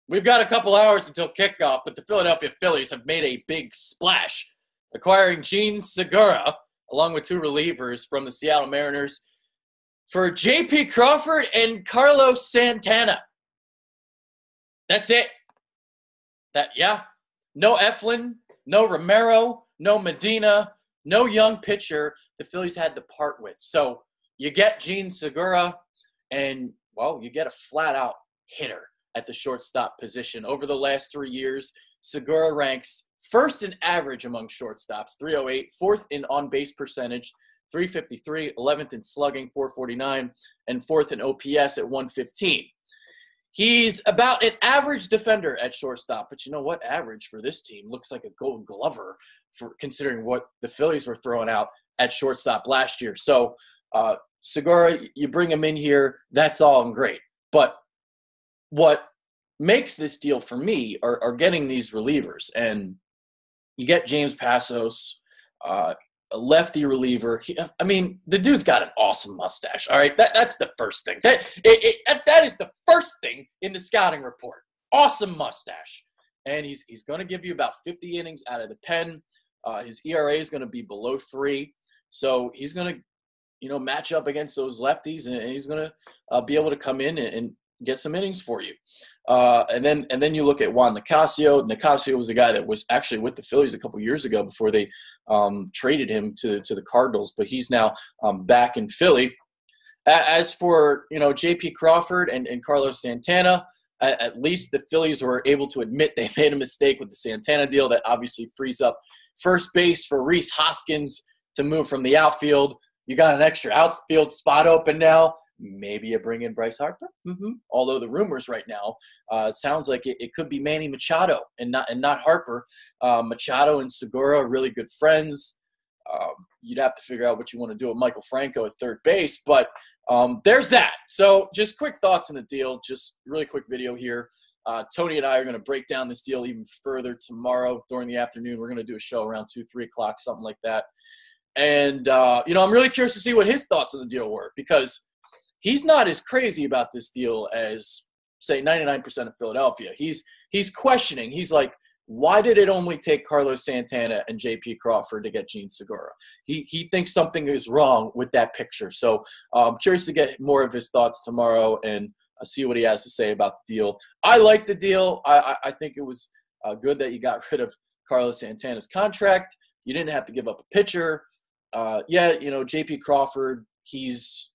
We've got a couple hours until kickoff, but the Philadelphia Phillies have made a big splash, acquiring Gene Segura, along with 2 relievers from the Seattle Mariners, for J.P. Crawford and Carlos Santana. That's it. No Eflin, no Romero, no Medina, no young pitcher the Phillies had to part with. So you get Gene Segura, and, well, you get a flat-out hitter at the shortstop position. Over the last 3 years, Segura ranks first in average among shortstops, 308, fourth in on-base percentage, 353, 11th in slugging, 449, and fourth in OPS at 115. He's about an average defender at shortstop, but you know what? Average for this team looks like a Gold Glover for considering what the Phillies were throwing out at shortstop last year. So Segura, you bring him in here, that's all great. But what makes this deal for me are getting these relievers. And you get James Passos, a lefty reliever. The dude's got an awesome mustache. All right, that's the first thing. That is the first thing in the scouting report. Awesome mustache, and he's going to give you about 50 innings out of the pen. His ERA is going to be below 3, so he's going to, match up against those lefties, and he's going to be able to come in and get some innings for you. And then you look at Juan Nicasio. Nicasio was a guy that was actually with the Phillies a couple years ago before they traded him to the Cardinals, but he's now back in Philly. As for, J.P. Crawford and Carlos Santana, at least the Phillies were able to admit they made a mistake with the Santana deal. That obviously frees up first base for Rhys Hoskins to move from the outfield. You got an extra outfield spot open now. Maybe you bring in Bryce Harper. Although the rumors right now, it sounds like it could be Manny Machado and not Harper. Machado and Segura are really good friends. You'd have to figure out what you want to do with Michael Franco at third base, but there's that. So just quick thoughts on the deal. Just really quick video here. Tony and I are going to break down this deal even further tomorrow during the afternoon. We're going to do a show around 2, 3 o'clock, something like that. And I'm really curious to see what his thoughts on the deal were, because he's not as crazy about this deal as, say, 99% of Philadelphia. He's questioning. He's like, why did it only take Carlos Santana and J.P. Crawford to get Gene Segura? He thinks something is wrong with that picture. So I'm curious to get more of his thoughts tomorrow and see what he has to say about the deal. I like the deal. I think it was good that you got rid of Carlos Santana's contract. You didn't have to give up a pitcher. J.P. Crawford, he's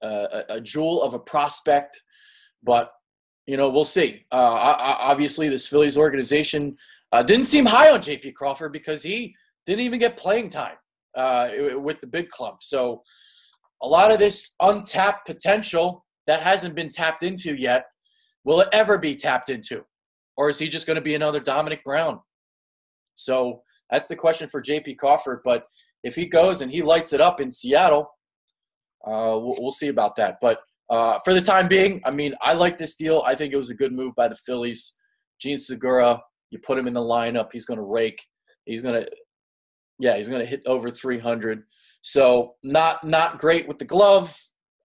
a jewel of a prospect, but we'll see. Obviously, this Phillies organization didn't seem high on J.P. Crawford because he didn't even get playing time with the big club. So a lot of this untapped potential that hasn't been tapped into yet, will it ever be tapped into? Or is he just going to be another Dominic Brown? So that's the question for J.P. Crawford. But if he goes and he lights it up in Seattle, we'll see about that. But for the time being, I like this deal. I think it was a good move by the Phillies. Gene Segura, you put him in the lineup, he's going to rake. He's going to hit over 300. So not great with the glove,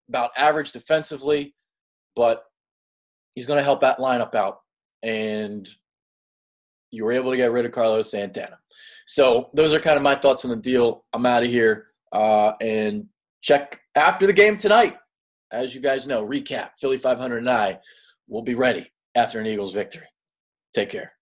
about average defensively, but he's going to help that lineup out. And you were able to get rid of Carlos Santana. So those are kind of my thoughts on the deal. I'm out of here. And check after the game tonight. As you guys know, recap, Philly 500 and I will be ready after an Eagles victory. Take care.